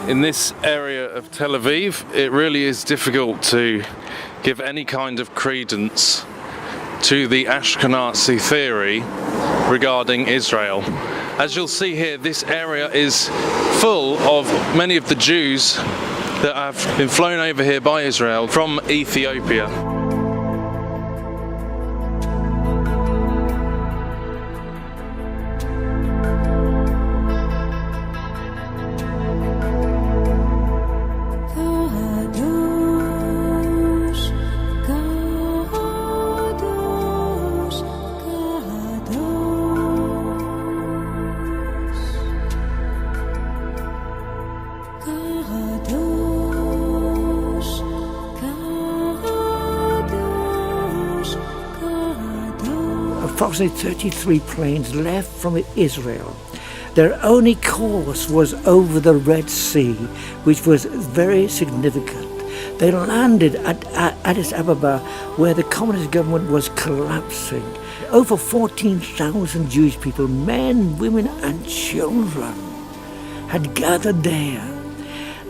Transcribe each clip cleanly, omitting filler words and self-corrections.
In this area of Tel Aviv, it really is difficult to give any kind of credence to the Ashkenazi theory regarding Israel. As you'll see here, this area is full of many of the Jews that have been flown over here by Israel from Ethiopia. Approximately 33 planes left from Israel. Their only course was over the Red Sea, which was very significant. They landed at Addis Ababa, where the communist government was collapsing. Over 14,000 Jewish people, men, women and children, had gathered there.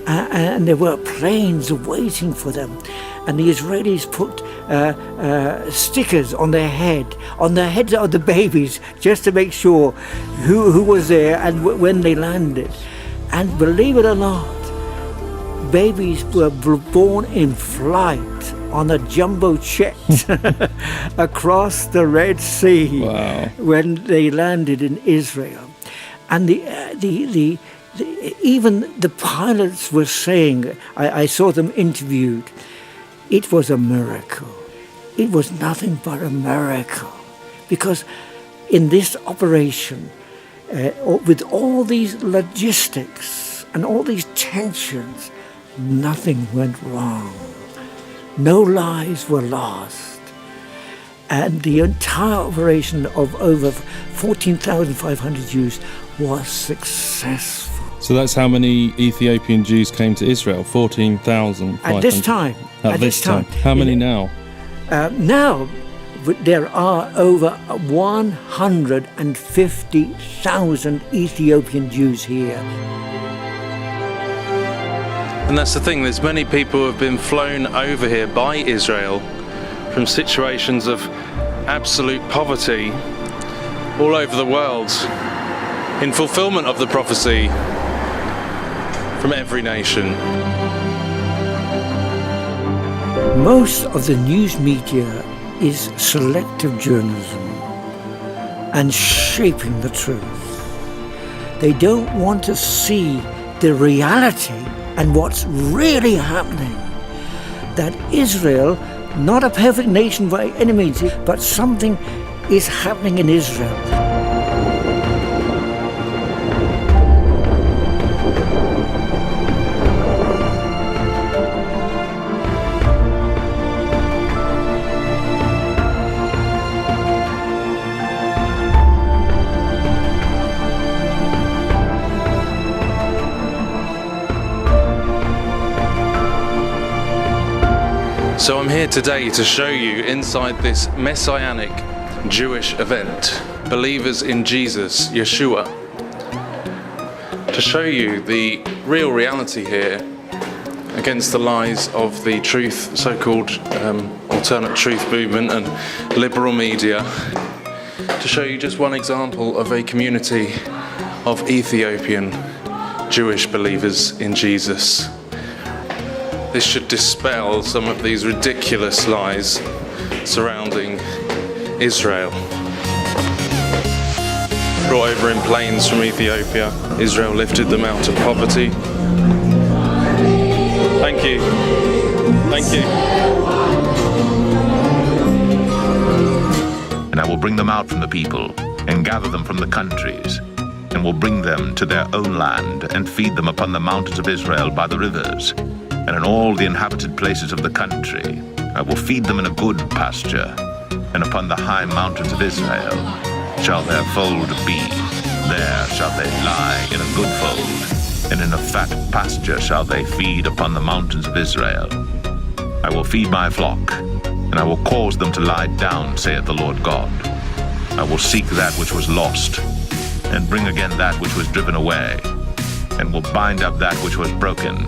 And there were planes waiting for them. And the Israelis put stickers on their heads of the babies, just to make sure who was there and when they landed. And believe it or not, babies were born in flight on a jumbo jet across the Red Sea. Wow. When they landed in Israel. And even the pilots were saying, I saw them interviewed, it was a miracle. It was nothing but a miracle. Because in this operation, with all these logistics and all these tensions, nothing went wrong. No lives were lost. And the entire operation of over 14,500 Jews was successful. So that's how many Ethiopian Jews came to Israel? 14,500? At this time. At this time. How many now? Now, there are over 150,000 Ethiopian Jews here. And that's the thing, there's many people who have been flown over here by Israel from situations of absolute poverty all over the world in fulfillment of the prophecy from every nation. Most of the news media is selective journalism and shaping the truth. They don't want to see the reality and what's really happening. That Israel, not a perfect nation by any means, but something is happening in Israel. So I'm here today to show you inside this messianic Jewish event, believers in Jesus, Yeshua, to show you the real reality here against the lies of the truth, so-called alternate truth movement and liberal media, to show you just one example of a community of Ethiopian Jewish believers in Jesus. This should dispel some of these ridiculous lies surrounding Israel. Brought over in planes from Ethiopia, Israel lifted them out of poverty. Thank you. Thank you. And I will bring them out from the people and gather them from the countries, and will bring them to their own land and feed them upon the mountains of Israel by the rivers, and in all the inhabited places of the country. I will feed them in a good pasture, and upon the high mountains of Israel shall their fold be. There shall they lie in a good fold, and in a fat pasture shall they feed upon the mountains of Israel. I will feed my flock, and I will cause them to lie down, saith the Lord God. I will seek that which was lost, and bring again that which was driven away. and will bind up that which was broken,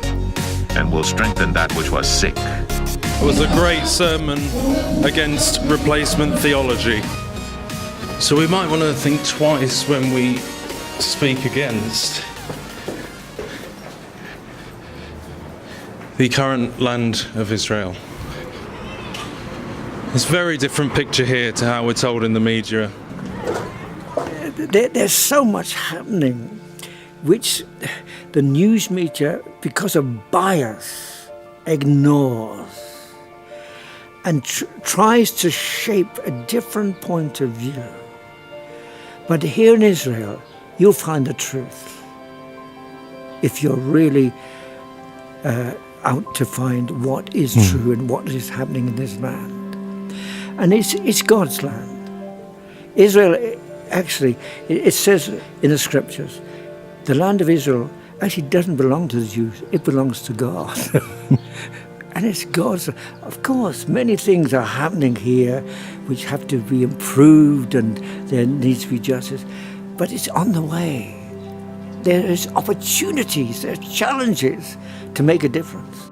and will strengthen that which was sick. It was a great sermon against replacement theology. So we might want to think twice when we speak against the current land of Israel. It's a very different picture here to how we're told in the media. There's so much happening which the news media, because of bias, ignores and tries to shape a different point of view. But here in Israel, you'll find the truth if you're really out to find what is true and what is happening in this land. And it's God's land. Israel, actually, it says in the scriptures, the land of Israel actually doesn't belong to the Jews, it belongs to God. And it's God's. Of course, many things are happening here which have to be improved and there needs to be justice, but it's on the way. There is opportunities, there are challenges to make a difference.